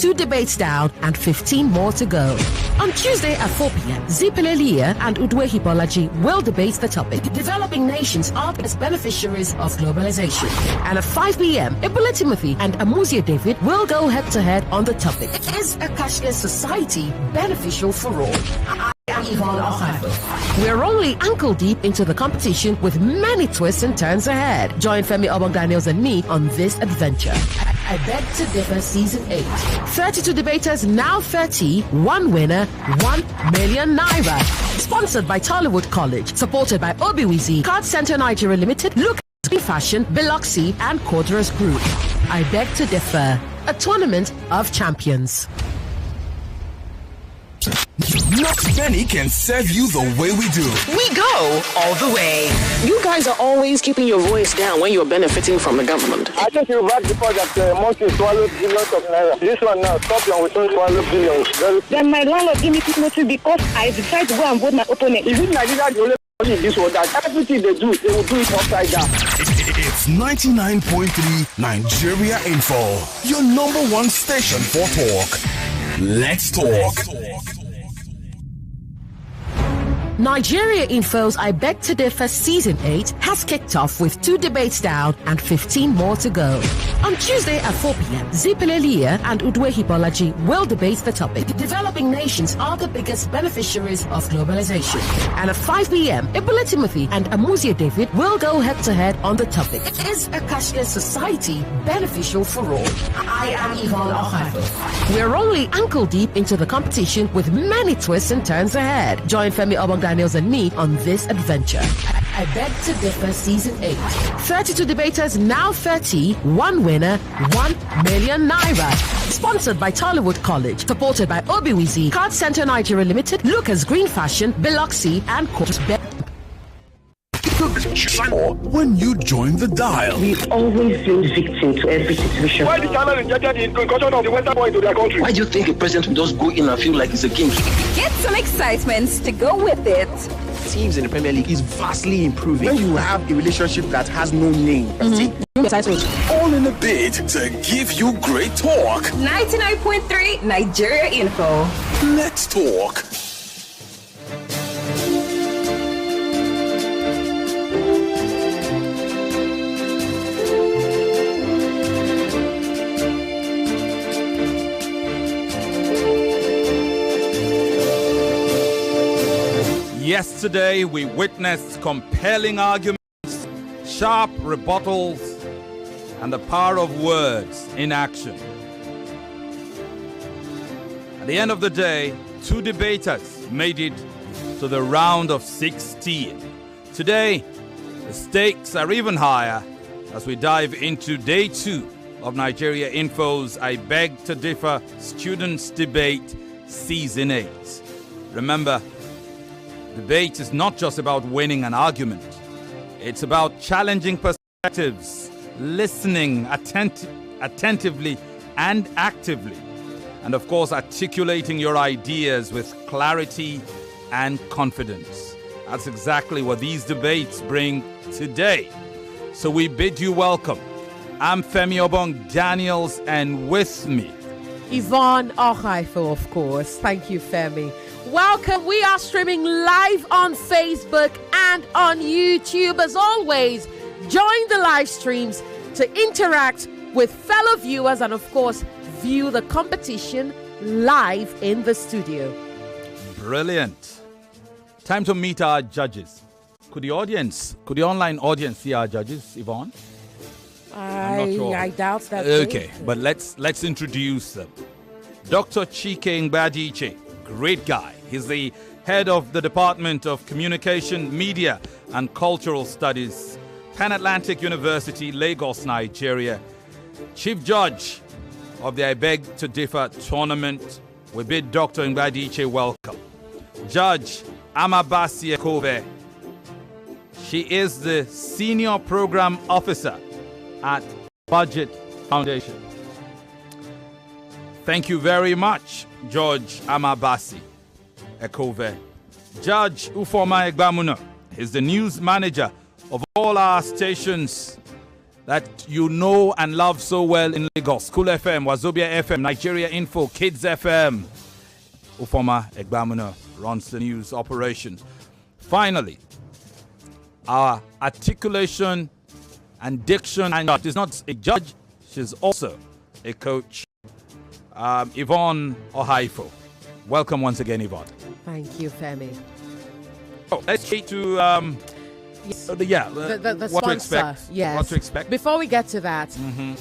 2 debates down and 15 more to go. On Tuesday at 4 p.m., Zipele, Leah and Uduehi Bolaji will debate the topic, Developing Nations are as Beneficiaries of Globalization. And at 5 p.m., Timothy and Amusia David will go head-to-head on the topic, Is a cashless society beneficial for all? I am Yvonne Okhaifo. We're only ankle-deep into the competition with many twists and turns ahead. Join Femi, Obong-Daniels and me on this adventure. I Beg to Differ Season 8. 32 debaters, now 30. One winner, 1 million naira. Sponsored by Tollywood College. Supported by Obiwizi, Card Center Nigeria Limited, Look Fashion, Biloxi and Cordras Group. I Beg to Differ, a tournament of champions. Not many can serve you the way we do. We go all the way. You guys are always keeping your voice down when you're benefiting from the government. I think you've heard before that monthly swallowed billions of naira. This one now, Scorpion will soon swallow billions. Then my landlord gave me notice because I decided to go and vote my opponent. Is it Nigeria the only country in this world that everything they do, they will do it upside down? It's 99.3 Nigeria Info, your number one station for talk. Let's talk. Nigeria Info's I Beg to Differ Season 8 has kicked off with 2 debates down and 15 more to go. On Tuesday at 4 p.m., Zipele, Leah and Uduehi Bolaji will debate the topic, Developing Nations are the biggest beneficiaries of globalization. And at 5 p.m., Timothy and Amusia David will go head-to-head on the topic, Is a cashless society beneficial for all? I am Yvonne Okhaifo. We're only ankle-deep into the competition with many twists and turns ahead. Join Femi, Obong-Daniels and me on this adventure. I Beg to Differ Season 8. 32 debaters, now 30. One winner, 1 million naira. Sponsored by Tollywood College. Supported by Obiwizi, Card Center Nigeria Limited, Lucas Green Fashion, Biloxi and Cordras. When you join the dial, we always feel victim to every situation. Why did China rejected the incursion of the Western boy into their country? Why do you think a president will just go in and feel like he's a king? Get some excitement to go with it. Teams in the Premier League is vastly improving. When you have a relationship that has no name, all in a bid to give you great talk. 99.3 Nigeria Info. Let's talk. Yesterday, we witnessed compelling arguments, sharp rebuttals, and the power of words in action. At the end of the day, 2 debaters made it to the round of 16. Today, the stakes are even higher as we dive into day 2 of Nigeria Info's I Beg to Differ Students Debate Season 8. Remember, debate is not just about winning an argument. It's about challenging perspectives, listening attentively and actively, and of course articulating your ideas with clarity and confidence. That's exactly what these debates bring today. So we bid you welcome. I'm Femi Obong-Daniels, and with me, Yvonne Okhaifo, of course. Thank you, Femi. Welcome. We are streaming live on Facebook and on YouTube. As always, join the live streams to interact with fellow viewers and, of course, view the competition live in the studio. Brilliant. Time to meet our judges. Could the online audience see our judges, Yvonne? I'm not sure. I doubt that. Okay, but let's introduce them. Dr. Chike Ngbadiche, great guy. He's the head of the Department of Communication, Media and Cultural Studies, Pan Atlantic University, Lagos, Nigeria. Chief Judge of the I Beg to Differ tournament. We bid Dr. Ngbadiche welcome. Judge Amabasi Ekove. She is the Senior Program Officer at Budget Foundation. Thank you very much, Judge Amabasi Ekove. Judge Ufoma Egbamuno is the news manager of all our stations that you know and love so well in Lagos. School FM, Wazobia FM, Nigeria Info, Kids FM. Ufoma Egbamuna runs the news operation. Finally, our articulation and diction, and is not a judge, she's also a coach. Yvonne Okhaifo. Welcome once again, Yvonne. Thank you, Femi. Oh, let's get to yes. the what to expect. Yes. What to expect. Before we get to that,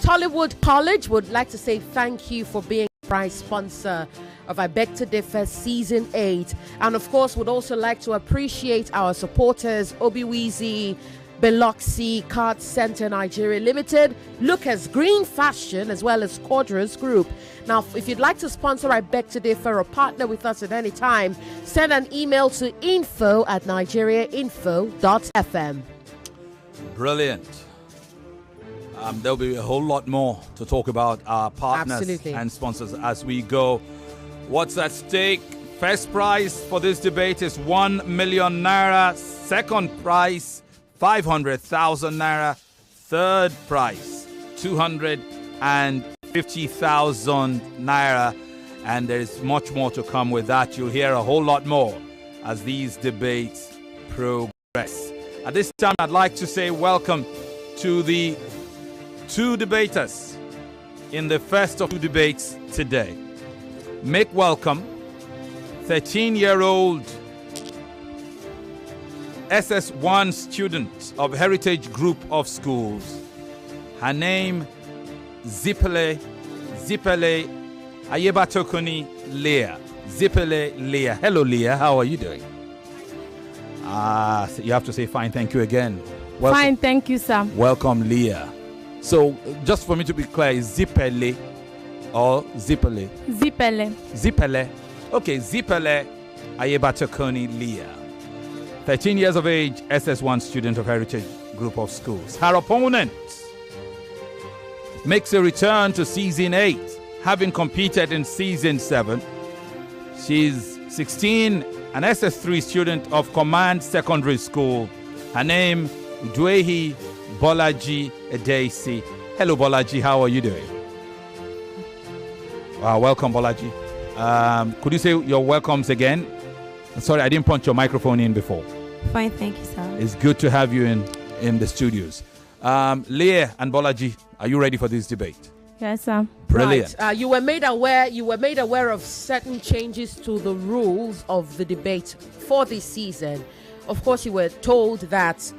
Tollywood College would like to say thank you for being a prize sponsor of I Beg to Differ Season 8. And of course, would also like to appreciate our supporters, Obiwizi, Biloxi, Card Center Nigeria Limited, Lucas Green Fashion, as well as Quadras Group. Now, if you'd like to sponsor I Beg to Differ or partner with us at any time, send an email to info@nigeriainfo.fm. Brilliant. There'll be a whole lot more to talk about our partners and sponsors as we go. What's at stake? First prize for this debate is 1 million naira. Second prize, 500,000 naira. Third prize, 250,000 naira. And there is much more to come with that. You'll hear a whole lot more as these debates progress. At this time, I'd like to say welcome to the two debaters in the first of two debates today. Make welcome 13-year-old SS1 student of Heritage Group of Schools. Her name, Zipele Ayebatokoni Leah. Zipele Leah. Hello, Leah. How are you doing? You have to say fine, thank you again. Welcome. Fine, thank you, sir. Welcome, Leah. So, just for me to be clear, is Zipele or Zipele? Zipele. Zipele. Okay, Zipele Ayebatokoni Leah. 13 years of age, SS1 student of Heritage Group of Schools. Her opponent makes a return to Season 8, having competed in Season 7. She's 16, an SS3 student of Command Secondary School. Her name, Uduehi Bolaji Edeesi. Hello, Bolaji. How are you doing? Welcome, Bolaji. Could you say your welcomes again? Sorry, I didn't punch your microphone in before. Fine, thank you, sir. It's good to have you in the studios. Leah and Bolaji, are you ready for this debate? Yes, sir. Brilliant. Right. You were made aware of certain changes to the rules of the debate for this season. Of course, you were told that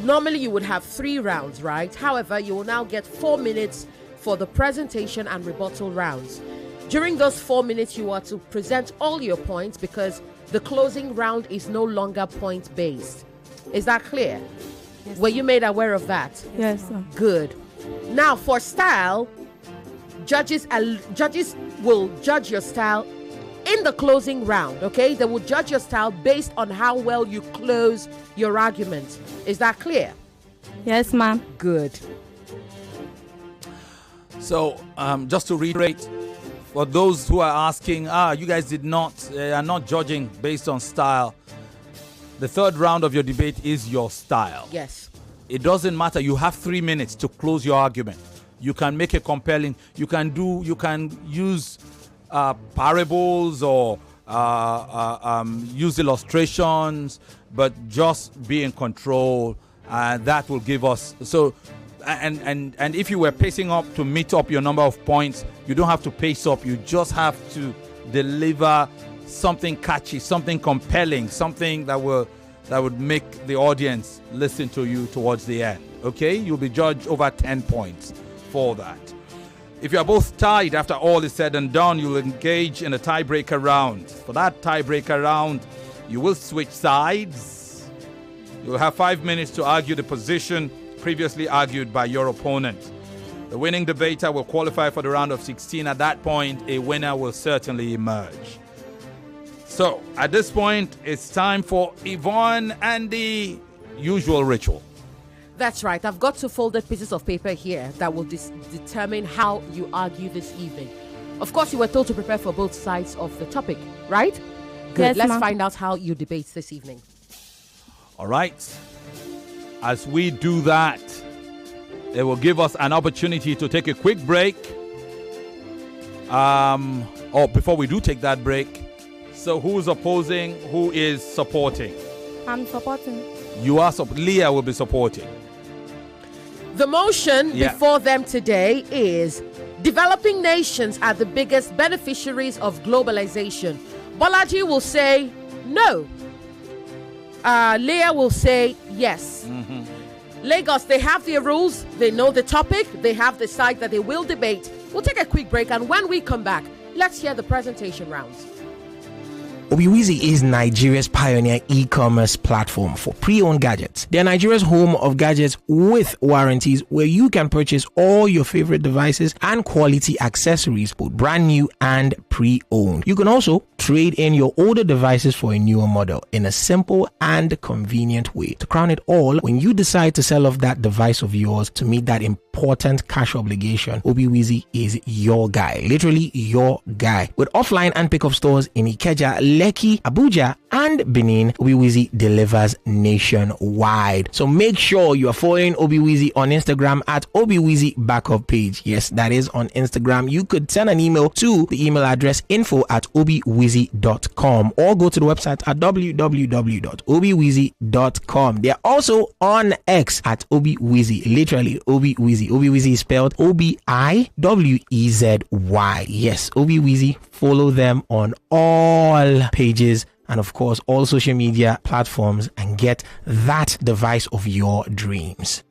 normally you would have 3 rounds, right? However, you will now get 4 minutes for the presentation and rebuttal rounds. During those 4 minutes, you are to present all your points because the closing round is no longer point-based. Is that clear? Yes, were you made aware of that? Yes, sir. Good. Now, for style, judges will judge your style in the closing round, okay? They will judge your style based on how well you close your argument. Is that clear? Yes, ma'am. Good. So, just to reiterate, for those who are asking, you guys are not judging based on style. The third round of your debate is your style. Yes. It doesn't matter. You have 3 minutes to close your argument. You can make it compelling. You can use parables or use illustrations, but just be in control. That will give us and if you were pacing up to meet up your number of points, you don't have to pace up. You just have to deliver something catchy, something compelling, something that would make the audience listen to you towards the end. Okay? You'll be judged over 10 points for that. If you are both tied after all is said and done, you'll engage in a tiebreaker round. For that tiebreaker round, you will switch sides. You'll have 5 minutes to argue the position previously argued by your opponent. The winning debater will qualify for the round of 16. At that point, a winner will certainly emerge. So, at this point, it's time for Yvonne and the usual ritual. That's right. I've got 2 folded pieces of paper here that will determine how you argue this evening. Of course, you were told to prepare for both sides of the topic, right? Good. Yes, Let's find out how you debate this evening. All right. As we do that, It will give us an opportunity to take a quick break. Before we do take that break, so who's opposing? Who is supporting? I'm supporting. You are Leah will be supporting. The motion before them today is developing nations are the biggest beneficiaries of globalization. Bolaji will say no. Leah will say yes. Lagos, they have their rules, they know the topic, they have the side that they will debate. We'll take a quick break, and when we come back, let's hear the presentation rounds. Obiwizi is Nigeria's pioneer e-commerce platform for pre-owned gadgets. They are Nigeria's home of gadgets with warranties, where you can purchase all your favorite devices and quality accessories, both brand new and pre-owned. You can also trade in your older devices for a newer model in a simple and convenient way. To crown it all, when you decide to sell off that device of yours to meet that important cash obligation, Obiwizi is your guy, literally your guy. With offline and pickup stores in Ikeja, Lekki, Abuja, and Benin, Obiwizi delivers nationwide. So make sure you are following Obiwizi on Instagram at Obiwizi Backup Page. Yes, that is on Instagram. You could send an email to the email address info@obiwizi.com or go to the website at www.obiwizi.com. They are also on X at Obiwizi, literally Obiwizi. Obiwizi is spelled Obiwezi. Yes, Obiwizi. Follow them on all pages and of course all social media platforms and get that device of your dreams.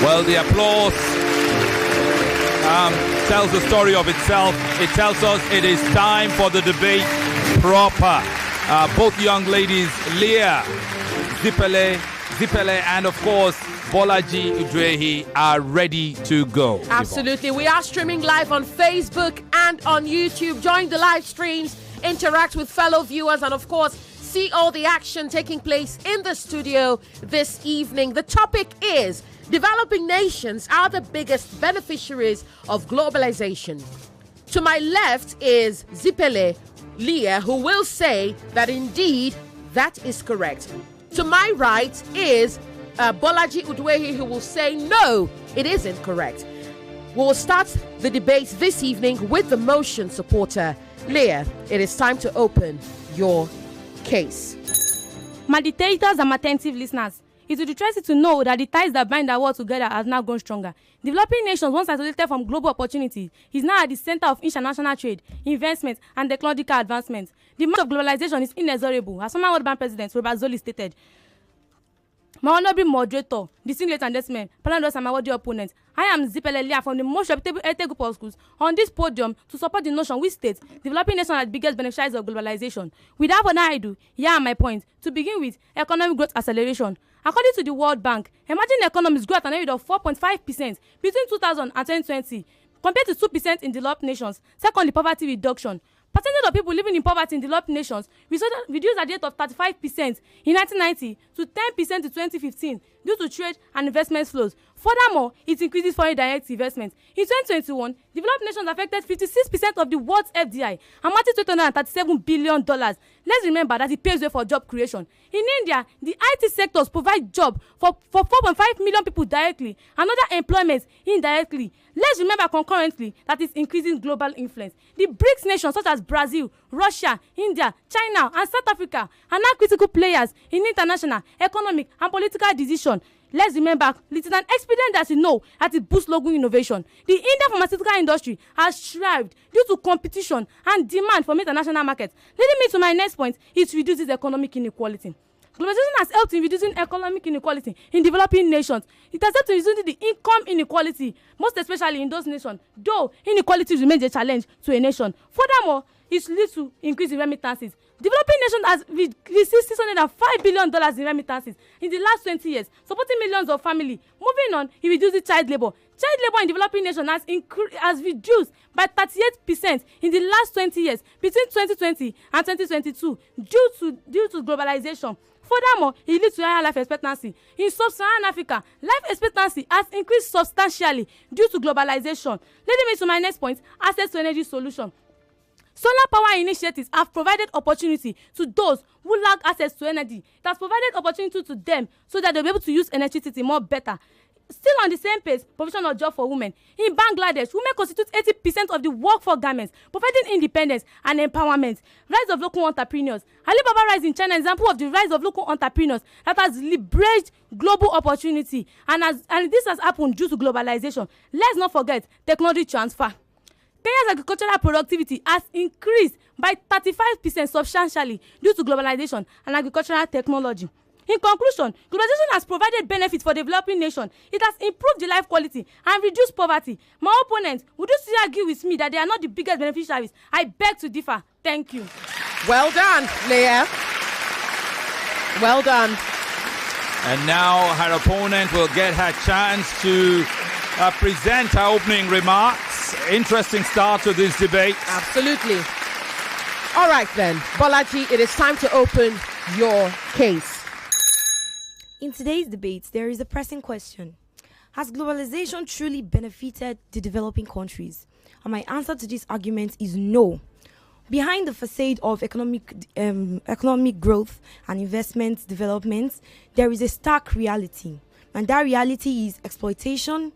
Well, the applause tells the story of itself. It tells us it is time for the debate proper. Both young ladies, Leah, Zipele, and of course Bolaji Uduehi are ready to go. Absolutely. We are streaming live on Facebook and on YouTube. Join the live streams, interact with fellow viewers, and of course see all the action taking place in the studio this evening. The topic is developing nations are the biggest beneficiaries of globalization. To my left is Zipele, Leah, who will say that indeed that is correct. To my right is Bolaji Uduehi, who will say no, it isn't correct. We will start the debate this evening with the motion supporter. Leah, it is time to open your case. Meditators and attentive listeners, it would interest you to know that the ties that bind our world together have now grown stronger. Developing nations, once isolated from global opportunities, is now at the center of international trade, investment, and technological advancement. The march of globalization is inexorable, as former World Bank President Robert Zoli stated. My honorable moderator, distinguished and gentlemen, panelists and my worthy opponents, I am Zipele Leah from the most reputable heritage group of schools on this podium to support the notion which states developing nations are the biggest beneficiaries of globalization. Without further ado, here are my points. To begin with, economic growth acceleration. According to the World Bank, emerging economies grew at an rate of 4.5% between 2000 and 2020, compared to 2% in developed nations. Secondly, poverty reduction. Percentage of people living in poverty in developed nations reduced at the rate of 35% in 1990 to 10% in 2015 due to trade and investment flows. Furthermore, it increases foreign direct investment. In 2021, developed nations affected 56% of the world's FDI, amounting to $237 billion. Let's remember that it paves way for job creation. In India, the IT sectors provide jobs for 4.5 million people directly and other employment indirectly. Let's remember concurrently that it's increasing global influence. The BRICS nations such as Brazil, Russia, India, China, and South Africa are now critical players in international, economic, and political decisions. Let's remember, it's an expedient that you know that it boosts local innovation. The Indian pharmaceutical industry has thrived due to competition and demand from international markets. Leading me to my next point, it reduces economic inequality. Globalization has helped in reducing economic inequality in developing nations. It has helped in reducing the income inequality, most especially in those nations, though inequality remains a challenge to a nation. Furthermore, it leads to increase in remittances. Developing nations has received $605 billion in remittances in the last 20 years, supporting millions of families. Moving on, it reduces child labor. Child labor in developing nations has reduced by 38% in the last 20 years, between 2020 and 2022, due to globalization. furthermore, it leads to higher life expectancy. In sub-Saharan Africa, life expectancy has increased substantially due to globalization. Leading me to my next point, access to energy solution. Solar power initiatives have provided opportunity to those who lack access to energy. It has provided opportunity to them so that they'll be able to use electricity more better. Still on the same pace, provision of job for women. In Bangladesh, women constitute 80% of the workforce garments, providing independence and empowerment. Rise of local entrepreneurs. Alibaba rise in China, example of the rise of local entrepreneurs that has liberated global opportunity. And this has happened due to globalization. Let's not forget technology transfer. Kenya's agricultural productivity has increased by 35% substantially due to globalization and agricultural technology. In conclusion, globalization has provided benefits for developing nations. It has improved the life quality and reduced poverty. My opponents, would you still argue with me that they are not the biggest beneficiaries? I beg to differ. Thank you. Well done, Leah. Well done. And now her opponent will get her chance to present her opening remarks. Interesting start to this debate. Absolutely. All right then, Bolaji, it is time to open your case. In today's debate, there is a pressing question. Has globalization truly benefited the developing countries? And my answer to this argument is no. Behind the facade of economic growth and investment development, there is a stark reality. And that reality is exploitation,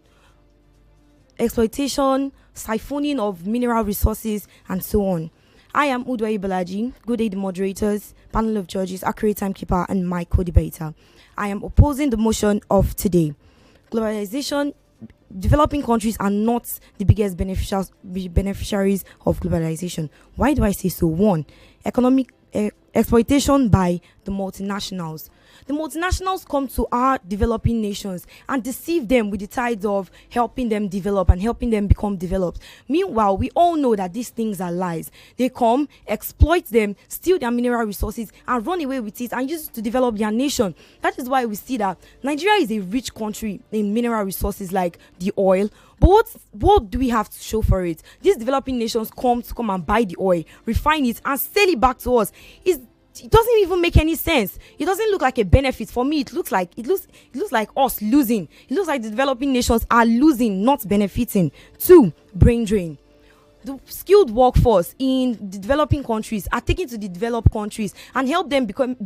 siphoning of mineral resources, and so on. I am Uduehi Bolaji, good day the moderators, panel of judges, accurate timekeeper, and my co-debater. I am opposing the motion of today. Globalization, developing countries are not the biggest beneficiaries of globalization. Why do I say so? One, economic exploitation by the multinationals. The multinationals come to our developing nations and deceive them with the tide of helping them develop and helping them become developed. Meanwhile, we all know that these things are lies. They come, exploit them, steal their mineral resources, and run away with it and use it to develop their nation. That is why we see that Nigeria is a rich country in mineral resources like the oil. But what do we have to show for it? These developing nations come and buy the oil, refine it, and sell it back to us. It doesn't even make any sense. It doesn't look like a benefit. For me, it looks like us losing. It looks like the developing nations are losing, not benefiting. 2, brain drain. The skilled workforce in the developing countries are taken to the developed countries and help them become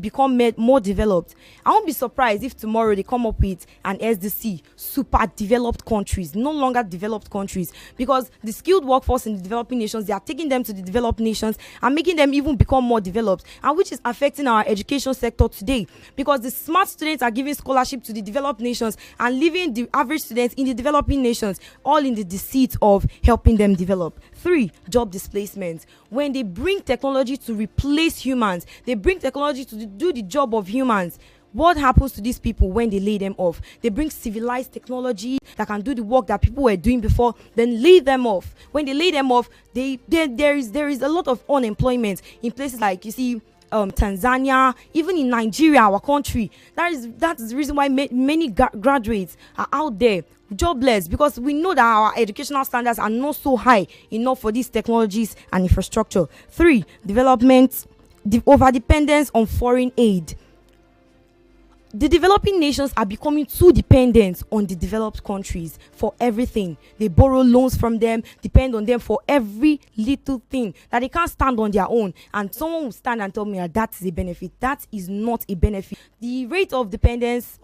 more developed. I won't be surprised if tomorrow they come up with an SDC, super developed countries, no longer developed countries, because the skilled workforce in the developing nations, they are taking them to the developed nations and making them even become more developed, and which is affecting our education sector today, because the smart students are giving scholarship to the developed nations and leaving the average students in the developing nations, all in the deceit of helping them develop. 3, job displacement. When they bring technology to replace humans, they bring technology to do the job of humans. What happens to these people when they lay them off? They bring civilized technology that can do the work that people were doing before, then lay them off. When they lay them off, there is a lot of unemployment in places like, you see, Tanzania, even in Nigeria, our country. That is the reason why many graduates are out there jobless, because we know that our educational standards are not so high enough for these technologies and infrastructure. 3, development, overdependence on foreign aid. The developing nations are becoming too dependent on the developed countries for everything. They borrow loans from them, depend on them for every little thing, that they can't stand on their own. And someone will stand and tell me that is a benefit. That is not a benefit. The rate of dependence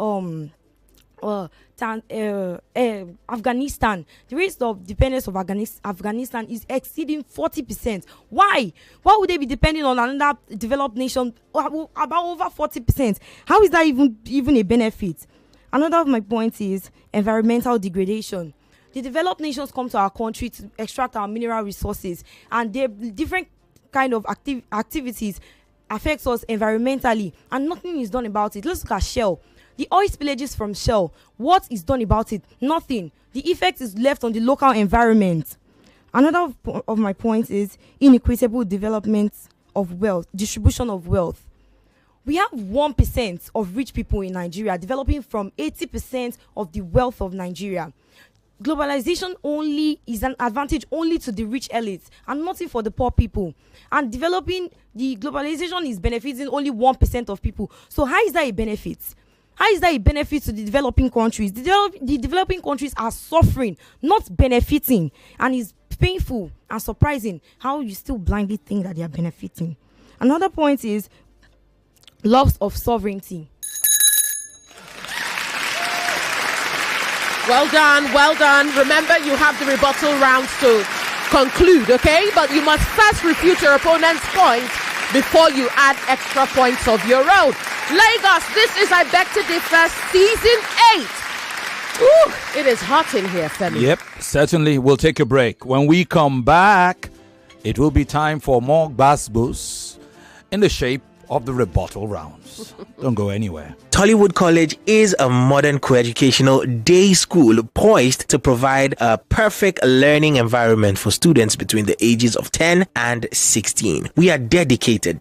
Afghanistan, the rate of dependence of Afghanistan is exceeding 40%. Why would they be depending on another developed nation about over 40%? How is that even a benefit? Another of my points is environmental degradation. The developed nations come to our country to extract our mineral resources, and their different kind of activities affects us environmentally, and nothing is done about it. Let's look at Shell. The oil spillages from Shell, what is done about it? Nothing. The effect is left on the local environment. Another of my points is inequitable development of wealth, distribution of wealth. We have 1% of rich people in Nigeria developing from 80% of the wealth of Nigeria. globalization only is an advantage only to the rich elites and nothing for the poor people. And the globalization is benefiting only 1% of people. So how is that a benefit? How is that a benefit to the developing countries? The developing countries are suffering, not benefiting. And it's painful and surprising how you still blindly think that they are benefiting. Another point is loss of sovereignty. Well done, well done. Remember, you have the rebuttal rounds to conclude, okay? But you must first refute your opponent's points before you add extra points of your own. Lagos, this is I Beg to Differ Season 8. Ooh, it is hot in here, Femi. Yep, certainly. We'll take a break. When we come back, it will be time for more basbos in the shape of the rebuttal rounds. Don't go anywhere. Tollywood College is a modern co-educational day school poised to provide a perfect learning environment for students between the ages of 10 and 16. We are dedicated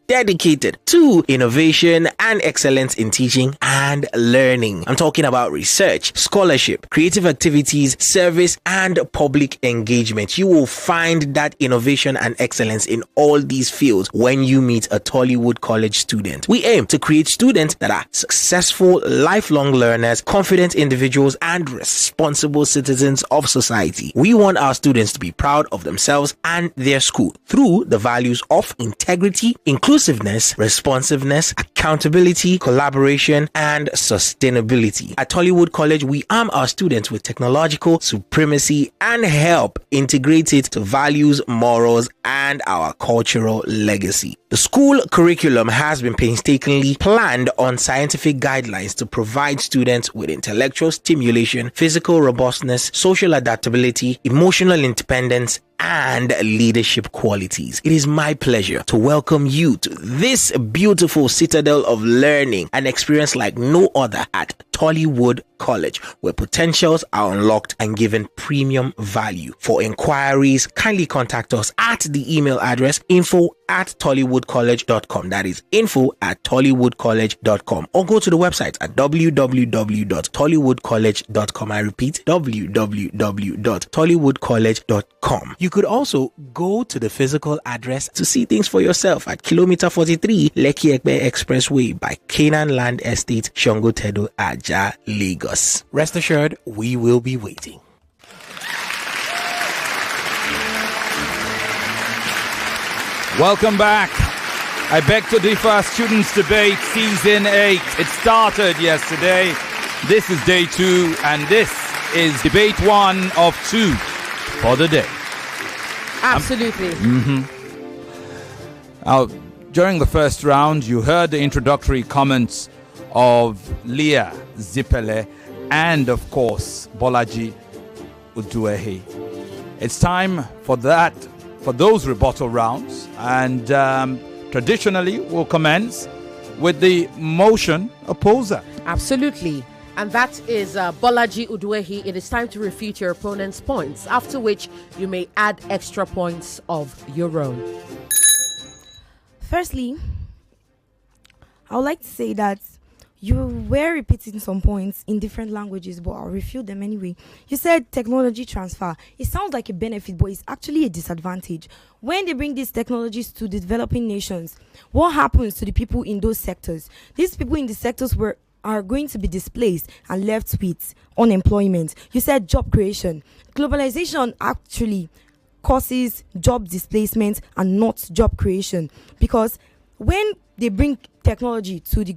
to innovation and excellence in teaching and learning. I'm talking about research, scholarship, creative activities, service, and public engagement. You will find that innovation and excellence in all these fields when you meet a Tollywood College student. We aim to create students that are successful, lifelong learners, confident individuals, and responsible citizens of society. We want our students to be proud of themselves and their school through the values of integrity, inclusiveness, responsiveness, accountability, collaboration, and sustainability. At Tollywood College, we arm our students with technological supremacy and help integrate it to values, morals, and our cultural legacy. The school curriculum has been painstakingly planned on scientific guidelines to provide students with intellectual stimulation, physical robustness, social adaptability, emotional independence, and leadership qualities. It is my pleasure to welcome you to this beautiful citadel of learning, an experience like no other at Tollywood College, where potentials are unlocked and given premium value. For inquiries, kindly contact us at the email address info@tollywoodcollege.com. That is info@tollywoodcollege.com, or go to the website at www.tollywoodcollege.com. I repeat, www.tollywoodcollege.com. You could also go to the physical address to see things for yourself at kilometer 43 Lekki Ekpe Expressway by Canaan Land Estate, Shongo Tedo, Aja, Lagos. Rest assured, we will be waiting. Welcome back. I Beg to Differ Students Debate Season 8. It started yesterday. This is day 2, and this is debate 1 of 2 for the day. Absolutely. Now, during the first round, you heard the introductory comments of Leah, Zipele, and of course, Bolaji, Uduehi. It's time for those rebuttal rounds, and traditionally we'll commence with the motion opposer. Absolutely. And that is Bolaji Uduehi. It is time to refute your opponent's points, after which you may add extra points of your own. Firstly, I would like to say that you were repeating some points in different languages, but I'll refute them anyway. You said technology transfer. It sounds like a benefit, but it's actually a disadvantage. When they bring these technologies to the developing nations, what happens to the people in those sectors? These people in the sectors are going to be displaced and left with unemployment. You said job creation. Globalization actually causes job displacement and not job creation, because when they bring technology to the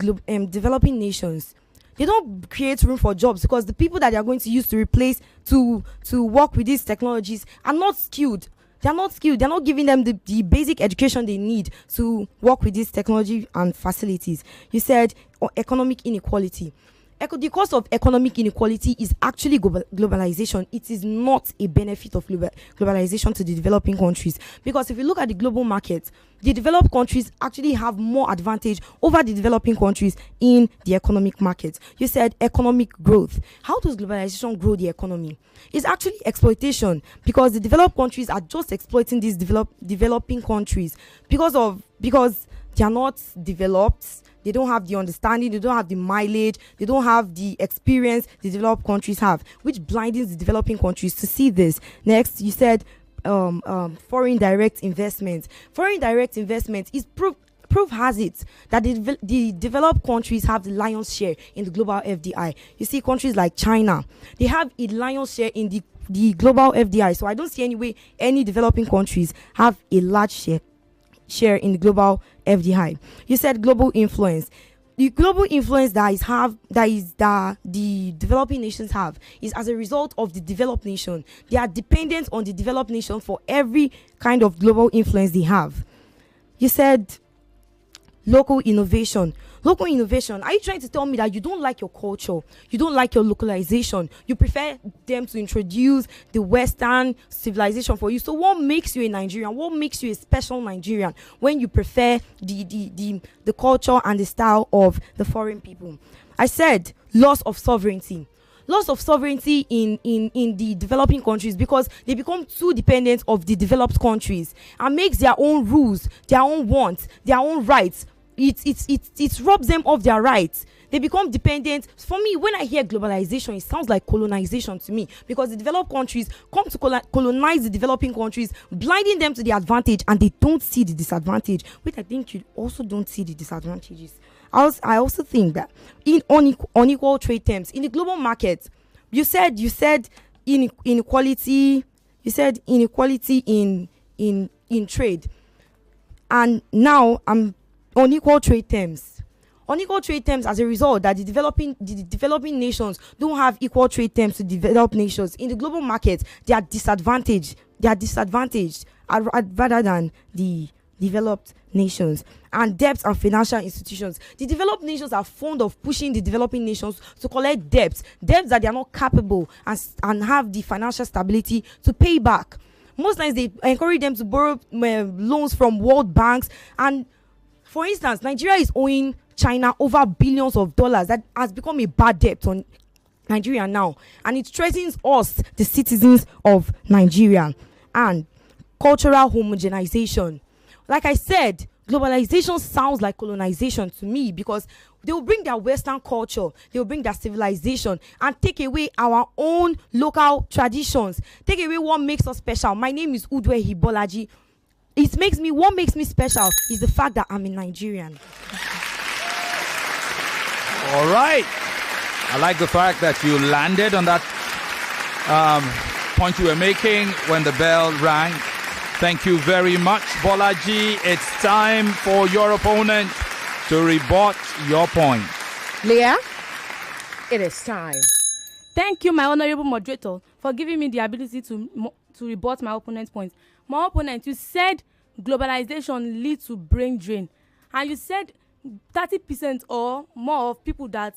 developing nations, they don't create room for jobs, because the people that they are going to use to replace to work with these technologies are not skilled. They're not skilled. They're not giving them the basic education they need to work with this technology and facilities. You said economic inequality. The cost of economic inequality is actually globalization. It is not a benefit of globalization to the developing countries, because if you look at the global market, the developed countries actually have more advantage over the developing countries in the economic market. You said economic growth. How does globalization grow the economy? It's actually exploitation, because the developed countries are just exploiting these developing countries because they are not developed. They don't have the understanding, they don't have the mileage, they don't have the experience the developed countries have, which blinds the developing countries to see this. Next, you said foreign direct investment. Foreign direct investment is proof has it that the developed countries have the lion's share in the global FDI. You see countries like China, they have a lion's share in the global FDI. So I don't see any way any developing countries have a large share in the global FDI. You said global influence. The global influence that the developing nations have is as a result of the developed nation. They are dependent on the developed nation for every kind of global influence they have. You said local innovation. Local innovation. Are you trying to tell me that you don't like your culture? You don't like your localization? You prefer them to introduce the Western civilization for you? So what makes you a Nigerian? What makes you a special Nigerian when you prefer the culture and the style of the foreign people? I said loss of sovereignty. Loss of sovereignty in the developing countries because they become too dependent of the developed countries and makes their own rules, their own wants, their own rights. It robs them of their rights. They become dependent. For me, when I hear globalization, it sounds like colonization to me because the developed countries come to colonize the developing countries, blinding them to the advantage, and they don't see the disadvantage. Which I think you also don't see the disadvantages. I also think that in unequal trade terms in the global market, you said inequality. You said inequality in trade, and now I'm unequal trade terms. Unequal trade terms as a result that the developing nations don't have equal trade terms to developed nations. In the global market, they are disadvantaged. Rather than the developed nations. And debts and financial institutions. The developed nations are fond of pushing the developing nations to collect debts that they are not capable and have the financial stability to pay back. Most times they encourage them to borrow loans from world banks. And for instance, Nigeria is owing China over billions of dollars. That has become a bad debt on Nigeria now, and it threatens us, the citizens of Nigeria. And cultural homogenization. Like I said, globalization sounds like colonization to me because they will bring their Western culture, they will bring their civilization and take away our own local traditions, take away what makes us special. My name is Uduehi Bolaji. What makes me special is the fact that I'm a Nigerian. All right. I like the fact that you landed on that point you were making when the bell rang. Thank you very much, Bolaji. It's time for your opponent to rebut your point. Leah, it is time. Thank you, my honorable moderator, for giving me the ability to rebut my opponent's point. My opponent, you said globalization leads to brain drain, and you said 30% or more of people that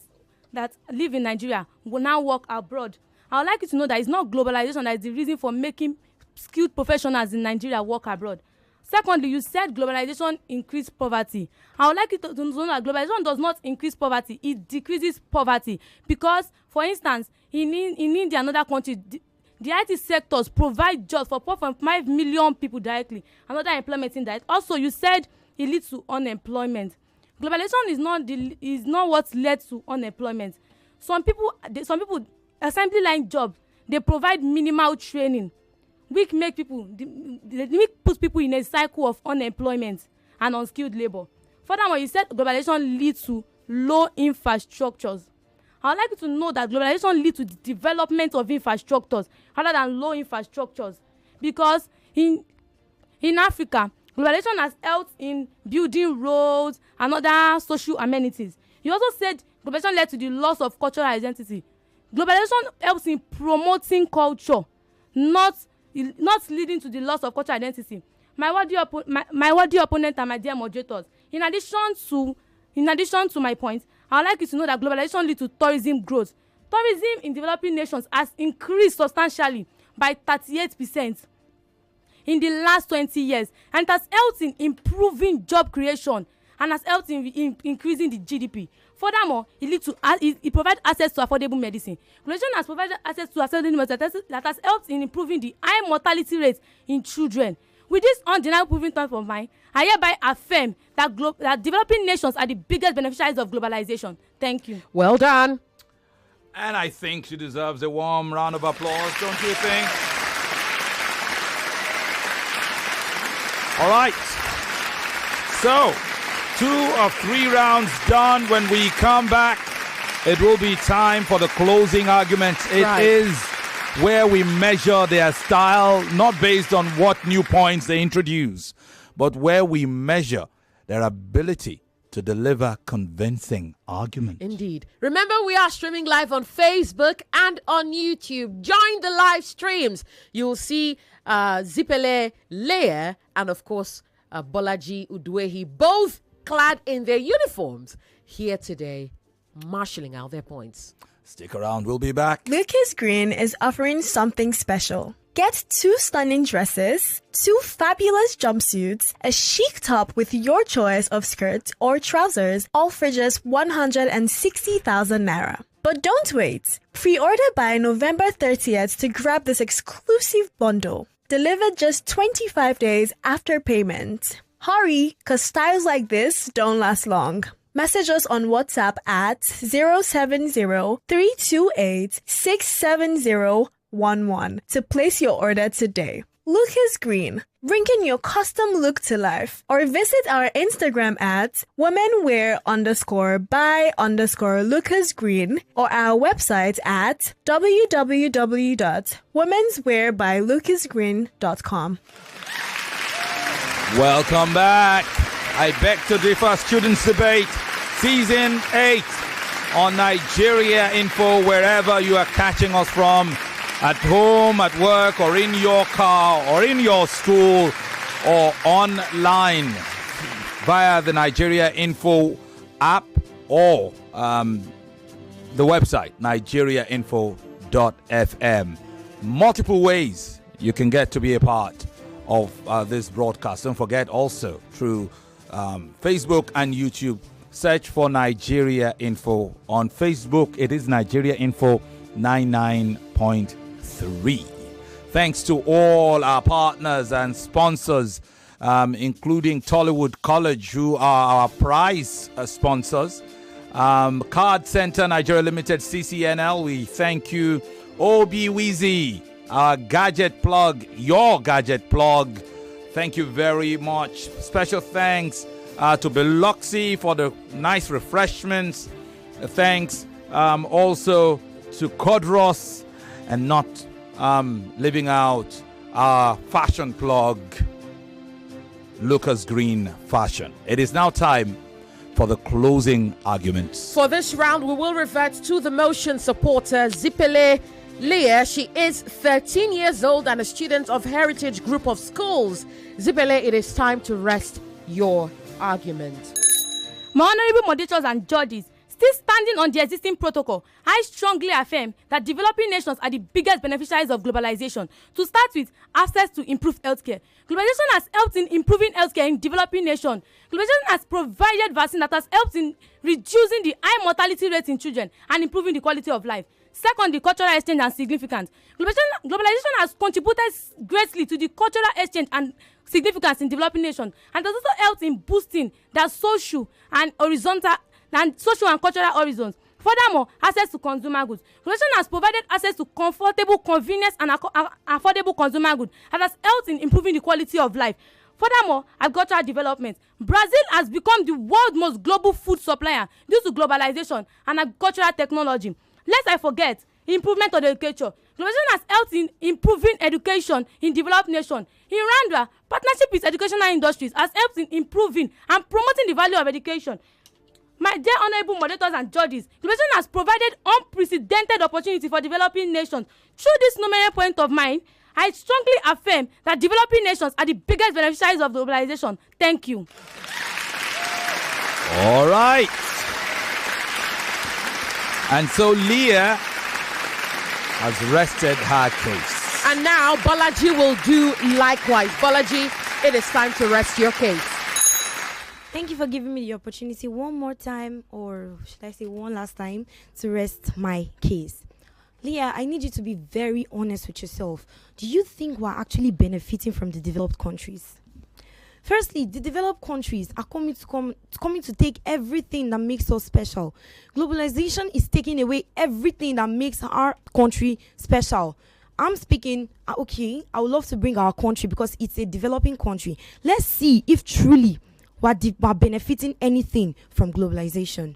live in Nigeria will now work abroad. I would like you to know that it's not globalization that is the reason for making skilled professionals in Nigeria work abroad. Secondly, you said globalization increased poverty. I would like you to know that globalization does not increase poverty, it decreases poverty. Because, for instance, in India and other countries, the IT sectors provide jobs for 4.5 million people directly, and other employment in that. Also, you said it leads to unemployment. Globalization is not what led to unemployment. Some people assembly line jobs, they provide minimal training, which puts people in a cycle of unemployment and unskilled labor. Furthermore, you said globalization leads to low infrastructures. I would like you to know that globalization leads to the development of infrastructures rather than low infrastructures. Because in Africa, globalization has helped in building roads and other social amenities. You also said globalization led to the loss of cultural identity. Globalization helps in promoting culture, not leading to the loss of cultural identity. My worthy opponent and my dear moderators, in addition to my point, I would like you to know that globalization leads to tourism growth. Tourism in developing nations has increased substantially by 38% in the last 20 years, and it has helped in improving job creation and has helped in increasing the GDP. Furthermore, it provides access to affordable medicine. Globalization has provided access to affordable medicine that has helped in improving the high mortality rate in children, With this undeniable proving thought of mine, I hereby affirm that developing nations are the biggest beneficiaries of globalization. Thank you. Well done. And I think she deserves a warm round of applause, don't you think? All right. So, 2 of 3 rounds done. When we come back, it will be time for the closing argument. It is where we measure their style, not based on what new points they introduce, but where we measure their ability to deliver convincing arguments. Indeed. Remember, we are streaming live on Facebook and on YouTube. Join the live streams. You'll see Zipele, Leah, and of course, Bolaji, Uduehi, both clad in their uniforms here today, marshalling out their points. Stick around, we'll be back. Lucas Green is offering something special. Get 2 stunning dresses, 2 fabulous jumpsuits, a chic top with your choice of skirt or trousers, all for just 160,000 naira. But don't wait. Pre-order by November 30th to grab this exclusive bundle. Delivered just 25 days after payment. Hurry, cause styles like this don't last long. Message us on WhatsApp at 070-328-67011 to place your order today. Lucas Green, bringing your custom look to life. Or visit our Instagram at womenwear_by_Lucas Green or our website at www.womenswearbylucasgreen.com. Welcome back. I beg to differ students debate season 8 on Nigeria Info, wherever you are catching us from, at home, at work, or in your car, or in your school, or online via the Nigeria Info app or the website nigeriainfo.fm. Multiple ways you can get to be a part of this broadcast. Don't forget also through Facebook and YouTube, search for Nigeria Info. On Facebook, it is Nigeria Info 99.3. Thanks to all our partners and sponsors, including Tollywood College, who are our prize sponsors. Card Center Nigeria Limited, CCNL, we thank you. Obi-Weezy, our gadget plug, your gadget plug. Thank you very much. Special thanks to Biloxi for the nice refreshments. Thanks also to Kodros, and not leaving out our fashion plug, Lucas Green Fashion. It is now time for the closing arguments. For this round, we will revert to the motion supporter, Zipele Leah. She is 13 years old and a student of Heritage Group of Schools. Zipele, it is time to rest your argument. My honorable moderators and judges, still standing on the existing protocol, I strongly affirm that developing nations are the biggest beneficiaries of globalization. To start with, access to improved healthcare. Globalization has helped in improving healthcare in developing nations. Globalization has provided vaccine that has helped in reducing the high mortality rate in children and improving the quality of life. Second, the cultural exchange and significance. Globalization has contributed greatly to the cultural exchange and significance in developing nations, and has also helped in boosting their social and horizontal and social and cultural horizons. Furthermore, access to consumer goods. Globalization has provided access to comfortable, convenience, and affordable consumer goods, and has helped in improving the quality of life. Furthermore, agricultural development. Brazil has become the world's most global food supplier due to globalization and agricultural technology. Lest I forget, improvement of the education. Globalization has helped in improving education in developed nations. In Rwanda, partnership with educational industries has helped in improving and promoting the value of education. My dear honorable moderators and judges, globalization has provided unprecedented opportunity for developing nations. Through this numerical point of mine, I strongly affirm that developing nations are the biggest beneficiaries of globalization. Thank you. All right. And so Leah has rested her case. And now Bolaji will do likewise. Bolaji, it is time to rest your case. Thank you for giving me the opportunity one more time, or should I say one last time, to rest my case. Leah, I need you to be very honest with yourself. Do you think we're actually benefiting from the developed countries? Firstly, the developed countries are coming to take everything that makes us special. Globalization is taking away everything that makes our country special. I'm speaking, okay, I would love to bring our country because it's a developing country. Let's see if truly we're benefiting anything from globalization.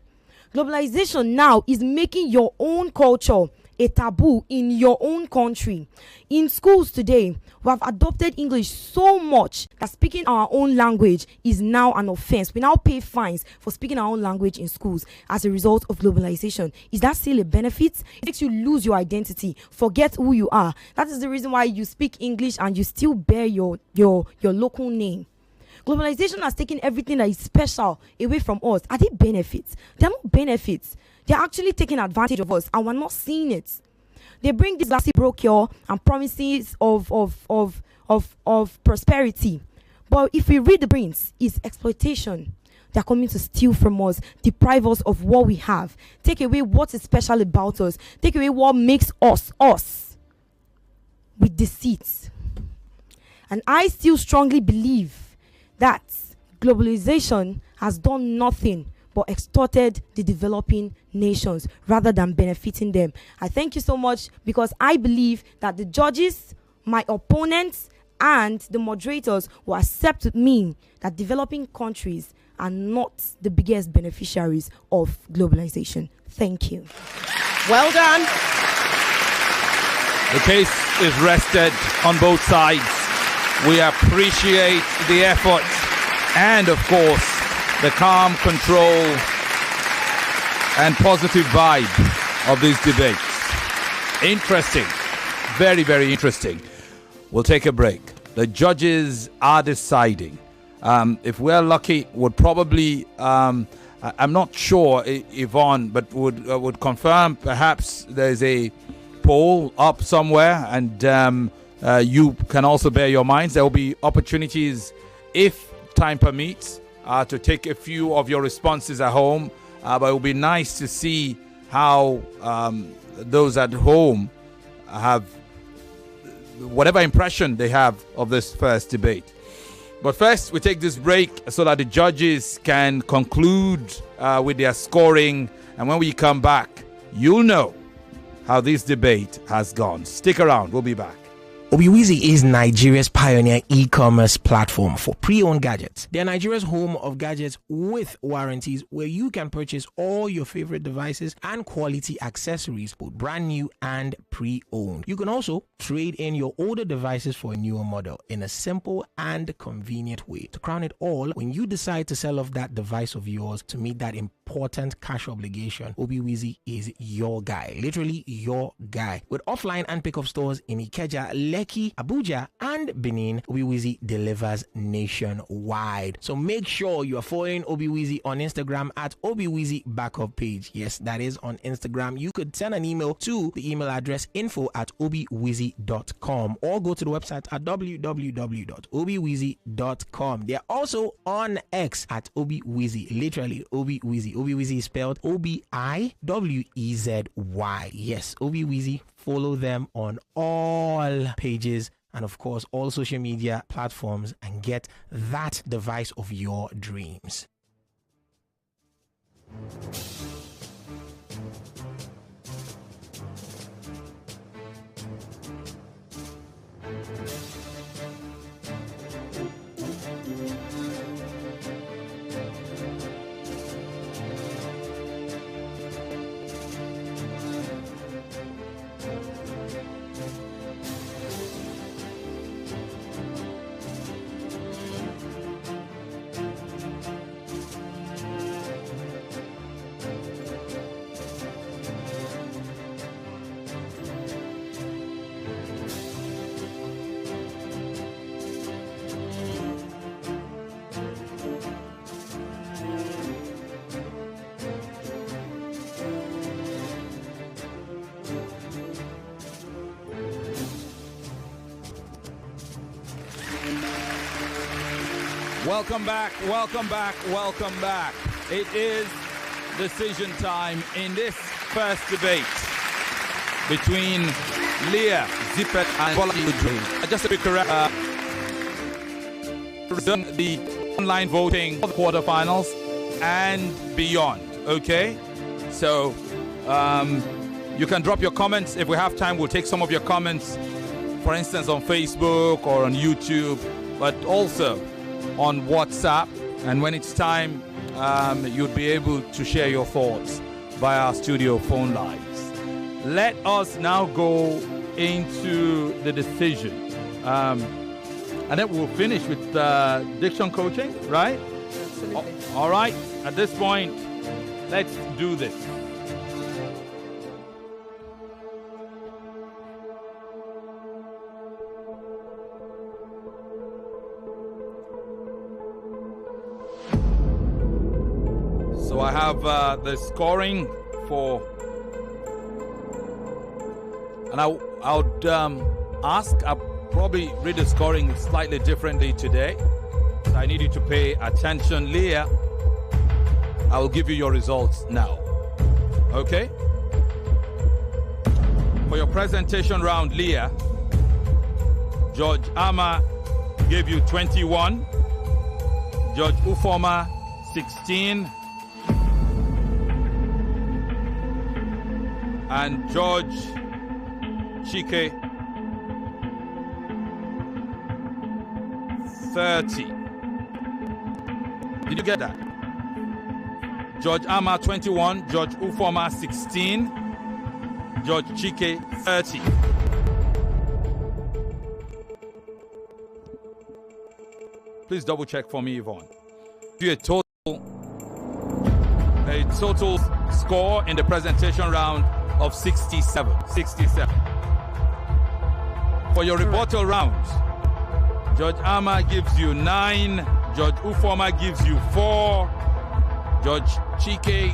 Globalization now is making your own culture a taboo in your own country. In schools today, we have adopted English so much that speaking our own language is now an offense. We now pay fines for speaking our own language in schools as a result of globalization. Is that still a benefit? It makes you lose your identity, forget who you are. That is the reason why you speak English and you still bear your local name. Globalization has taken everything that is special away from us. Are they benefits? They are not benefits. They're actually taking advantage of us, and we're not seeing it. They bring this glassy brochure and promises of prosperity. But if we read the prints, it's exploitation. They're coming to steal from us, deprive us of what we have, take away what is special about us, take away what makes us us, with deceit. And I still strongly believe that globalization has done nothing but extorted the developing nations rather than benefiting them. I thank you so much because I believe that the judges, my opponents, and the moderators will accept with me that developing countries are not the biggest beneficiaries of globalization. Thank you. Well done. The case is rested on both sides. We appreciate the effort and, of course, the calm, control, and positive vibe of these debates. Interesting. Very, very interesting. We'll take a break. The judges are deciding. If we're lucky, would probably, I'm not sure, Yvonne, but would confirm perhaps there's a poll up somewhere, and you can also bear your minds. There will be opportunities, if time permits, to take a few of your responses at home. But it will be nice to see how those at home have whatever impression they have of this first debate. But first, we take this break so that the judges can conclude with their scoring. And when we come back, you'll know how this debate has gone. Stick around. We'll be back. Uduehi is Nigeria's pioneer e-commerce platform for pre-owned gadgets. They are Nigeria's home of gadgets with warranties, where you can purchase all your favorite devices and quality accessories, both brand new and pre-owned. You can also trade in your older devices for a newer model in a simple and convenient way. To crown it all, when you decide to sell off that device of yours to meet that important cash obligation, Uduehi is your guy. Literally your guy. With offline and pickup stores in Ikeja, Lekki, Abuja, and Benin, Uduehi delivers nationwide. So make sure you are following Uduehi on Instagram at Uduehi Backup Page. Yes, that is on Instagram. You could send an email to the email address info@uduehi.com or go to the website at www.uduehi.com. They are also on X at Uduehi, literally Uduehi. Uduehi is spelled Obiwezi. Yes, Uduehi. Follow them on all pages and, of course, all social media platforms and get that device of your dreams. Welcome back, welcome back, welcome back. It is decision time in this first debate. between Leah, Zipele, and Bolaji. Just to be correct, the online voting for the quarterfinals and beyond. Okay, so you can drop your comments. If we have time, we'll take some of your comments, for instance, on Facebook or on YouTube, but also on WhatsApp. And when it's time, you'll be able to share your thoughts via our studio phone lines. Let us now go into the decision. And then we'll finish with diction coaching, right? Absolutely. All right. At this point, let's do this. So I have the scoring for, and I would ask, I'll probably read the scoring slightly differently today. So I need you to pay attention. Leah, I will give you your results now. Okay? For your presentation round, Leah, George Ama gave you 21, George Ufoma 16, and George Chike 30. Did you get that? George Ama 21, George Ufoma 16, George Chike 30. Please double check for me, Yvonne. Do a total score in the presentation round of 67. 67. For your rebuttal rounds, George Ama gives you 9, George Ufoma gives you 4, George Chike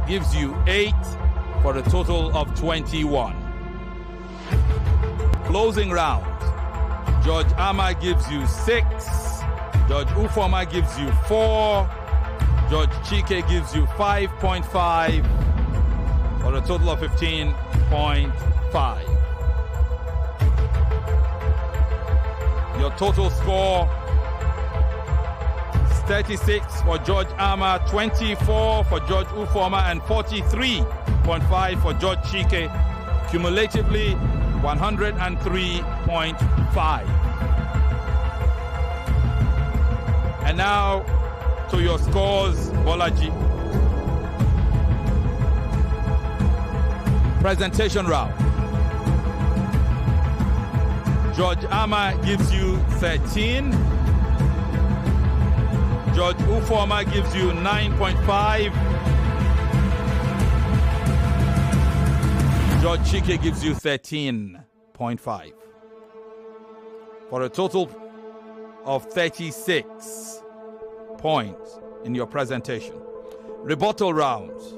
gives you 8, for a total of 21. Closing round, George Ama gives you 6, George Ufoma gives you 4, George Chike gives you 5.5, for a total of 15.5. Your total score is 36 for George Ama, 24 for George Ufoma, and 43.5 for George Chike. Cumulatively, 103.5. And now to your scores, Bolaji. Presentation round. George Ama gives you 13. George Ufoma gives you 9.5. George Chike gives you 13.5. For a total of 36 points in your presentation. Rebuttal rounds.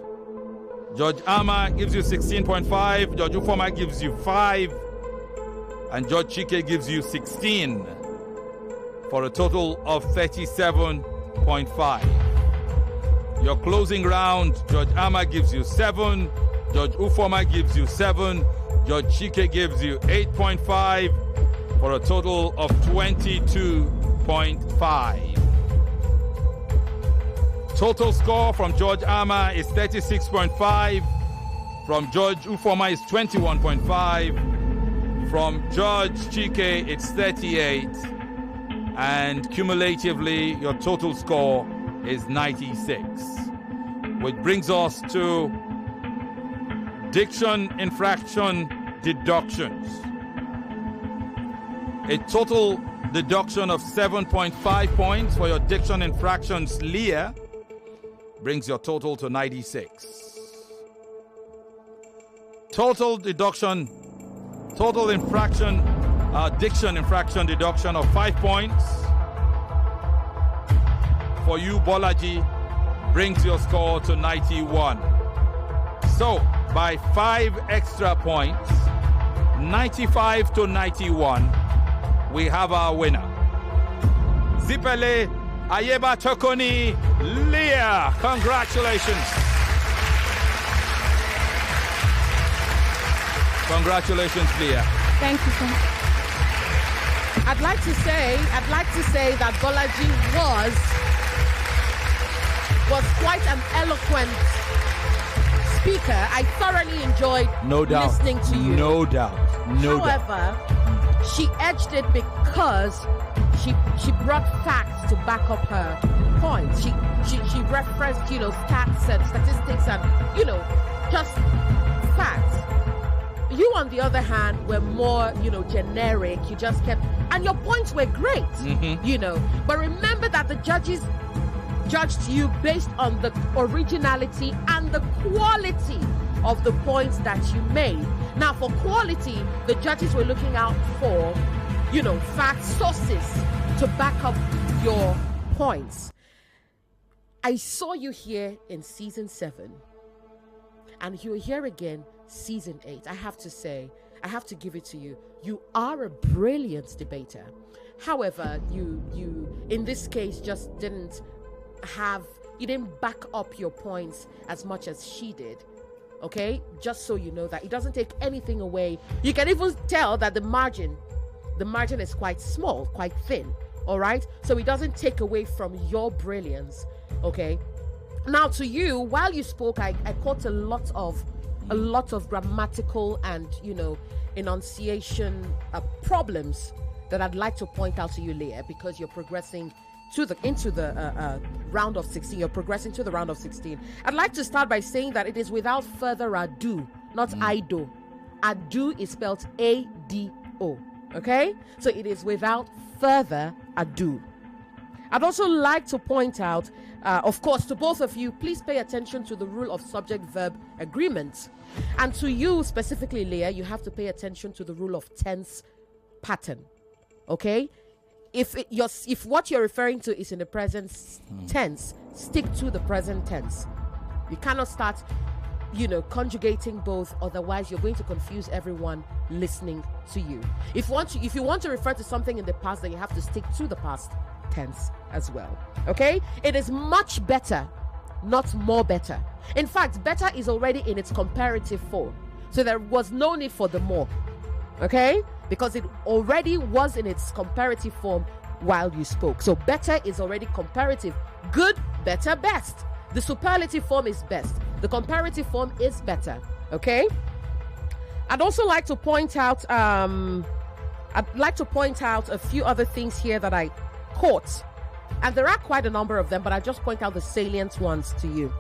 George Ama gives you 16.5. George Ufoma gives you 5. And George Chike gives you 16, for a total of 37.5. Your closing round, George Ama gives you 7, George Ufoma gives you 7, George Chike gives you 8.5, for a total of 22.5. Total score from George Ama is 36.5, from George Ufoma is 21.5, from George Chike, it's 38. And cumulatively, your total score is 96. Which brings us to diction infraction deductions. A total deduction of 7.5 points for your diction infractions, Leah, brings your total to 96. Total infraction, diction infraction deduction of 5 points for you, Bolaji, brings your score to 91. So, by 5 extra points, 95 to 91, we have our winner. Zipele, Ayebatokoni, Leah. Congratulations. Congratulations, Leah. Thank you, sir. I'd like to say that Bolaji was quite an eloquent speaker. I thoroughly enjoyed listening to you. No doubt. However, she edged it because she brought facts to back up her points. She referenced, stats and statistics and, just facts. You, on the other hand, were more, generic. You just kept, and your points were great, But remember that the judges judged you based on the originality and the quality of the points that you made. Now, for quality, the judges were looking out for, fact sources to back up your points. I saw you here in season 7, and you're here again season 8. I have to say, I have to give it to you. You are a brilliant debater. However, you in this case just didn't back up your points as much as she did. Okay? Just so you know that it doesn't take anything away. You can even tell that the margin is quite small, quite thin. All right? So it doesn't take away from your brilliance. Okay? Now, to you, while you spoke, I caught a lot of grammatical and, enunciation problems that I'd like to point out to you, Leah, because you're progressing into the round of 16. You're progressing to the round of 16. I'd like to start by saying that it is without further ado, not Ido. Ado is spelled A-D-O. Okay? So it is without further ado. I'd also like to point out, of course, to both of you, please pay attention to the rule of subject-verb agreement. And to you specifically, Leah, you have to pay attention to the rule of tense pattern. Okay? If what you're referring to is in the present tense, stick to the present tense. You cannot start, conjugating both, otherwise you're going to confuse everyone listening to you. If you want to refer to something in the past, then you have to stick to the past tense as well. Okay? It is much better, not more better. In fact, better is already in its comparative form. So there was no need for the more. Okay? Because it already was in its comparative form while you spoke. So better is already comparative. Good, better, best. The superlative form is best. The comparative form is better. Okay? I'd also like to point out a few other things here that I caught. And there are quite a number of them, but I just point out the salient ones to you.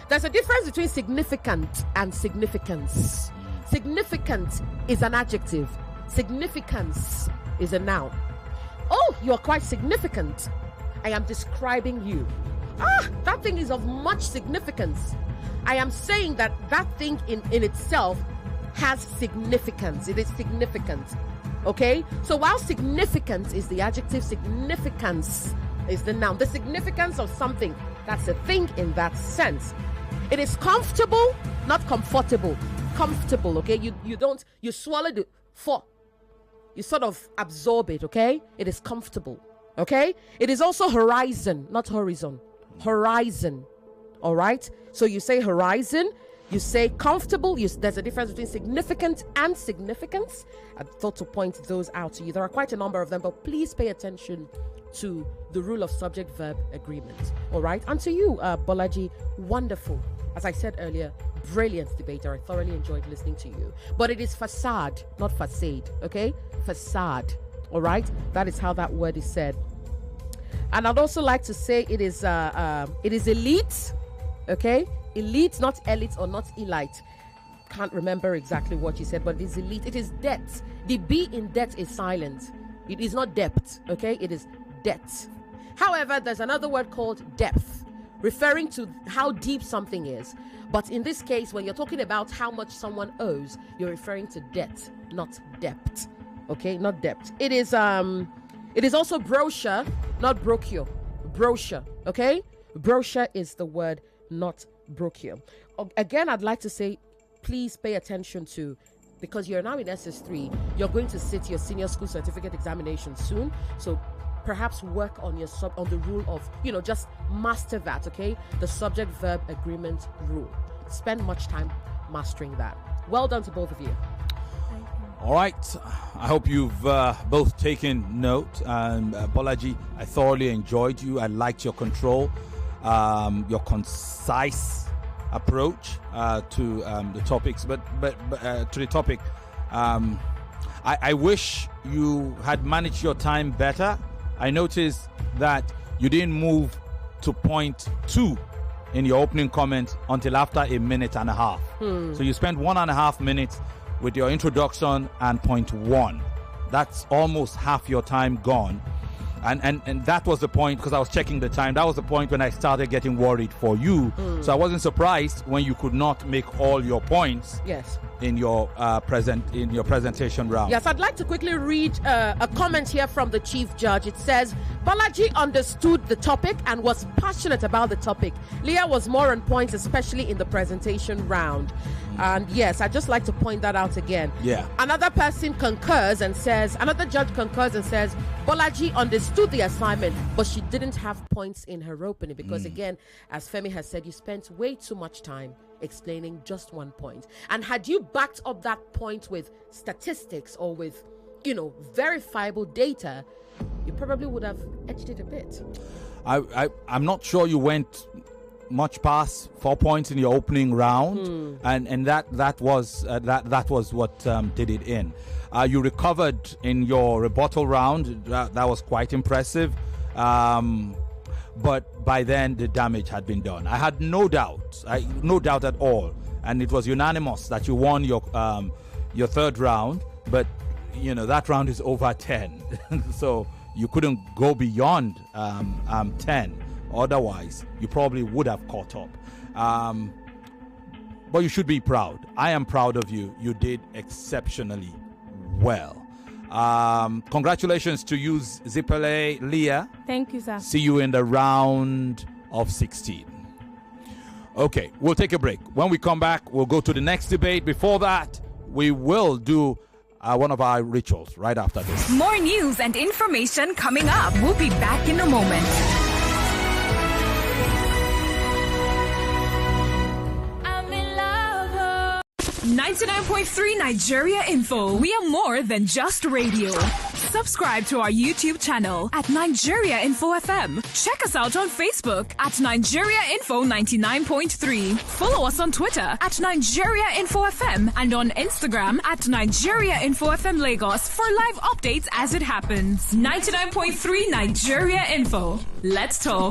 There's a difference between significant and significance. Significant is an adjective. Significance is a noun. Oh, you are quite significant. I am describing you. That thing is of much significance. I am saying that thing in itself has significance. It is significant. Okay? So while significance is the adjective, significance is the noun. The significance of something, that's a thing in that sense. It is comfortable, not comfortable. Comfortable, okay? You swallow the for. You sort of absorb it, okay? It is comfortable, okay? It is also horizon, not horizon. Horizon, all right? So you say horizon, you say comfortable. There's a difference between significant and significance. I thought to point those out to you. There are quite a number of them, but please pay attention to the rule of subject-verb agreement, all right? And to you, Bolaji, wonderful. As I said earlier, brilliant debater. I thoroughly enjoyed listening to you. But it is facade, not facade, okay? Facade, all right? That is how that word is said. And I'd also like to say it is elite, okay? Elite, not elite or not elite. Can't remember exactly what you said, but it is elite. It is depth. The B in depth is silent. It is not depth, okay? It is depth. However, there's another word called depth, referring to how deep something is. But in this case, when you're talking about how much someone owes, you're referring to debt, not depth. Okay, not depth. It is also brochure, not brochure. Brochure, okay? Brochure is the word, not brochure. Again, I'd like to say, please pay attention to, because you're now in SS3, you're going to sit your senior school certificate examination soon. So perhaps work on on the rule of, just master that, okay? The subject-verb agreement rule. Spend much time mastering that. Well done to both of you. All right. I hope you've both taken note. And Bolaji, I thoroughly enjoyed you. I liked your control, your concise approach to the topics. But to the topic, I wish you had managed your time better. I noticed that you didn't move to point 2 in your opening comment until after a minute and a half. So you spent 1.5 minutes with your introduction and point 1. That's almost half your time gone. And that was the point, because I was checking the time. That was the point when I started getting worried for you. So I wasn't surprised when you could not make all your points. Yes. In your presentation round. Yes, I'd like to quickly read a comment here from the Chief Judge. It says, Bolaji understood the topic and was passionate about the topic. Leah was more on point, especially in the presentation round. And yes, I'd just like to point that out again. Yeah. Another judge concurs and says, Bolaji understood the assignment, but she didn't have points in her opening because, again, as Femi has said, you spent way too much time explaining just one point. And had you backed up that point with statistics or with, verifiable data, you probably would have edged it a bit. I'm not sure you went much past 4 points in your opening round, and that was what did it in. You recovered in your rebuttal round. That was quite impressive. But by then the damage had been done. I had no doubt at all, and it was unanimous that you won your third round. But that round is over 10, so you couldn't go beyond 10. Otherwise, you probably would have caught up. But you should be proud. I am proud of you. You did exceptionally well. Congratulations to you, Zipele, Leah. Thank you, sir. See you in the round of 16. Okay, we'll take a break. When we come back, we'll go to the next debate. Before that, we will do one of our rituals right after this. More news and information coming up. We'll be back in a moment. 99.3 Nigeria Info. We are more than just radio. Subscribe to our YouTube channel at Nigeria Info FM. Check us out on Facebook at Nigeria Info 99.3. Follow us on Twitter at Nigeria Info FM and on Instagram at Nigeria Info FM Lagos for live updates as it happens. 99.3 Nigeria Info. Let's talk.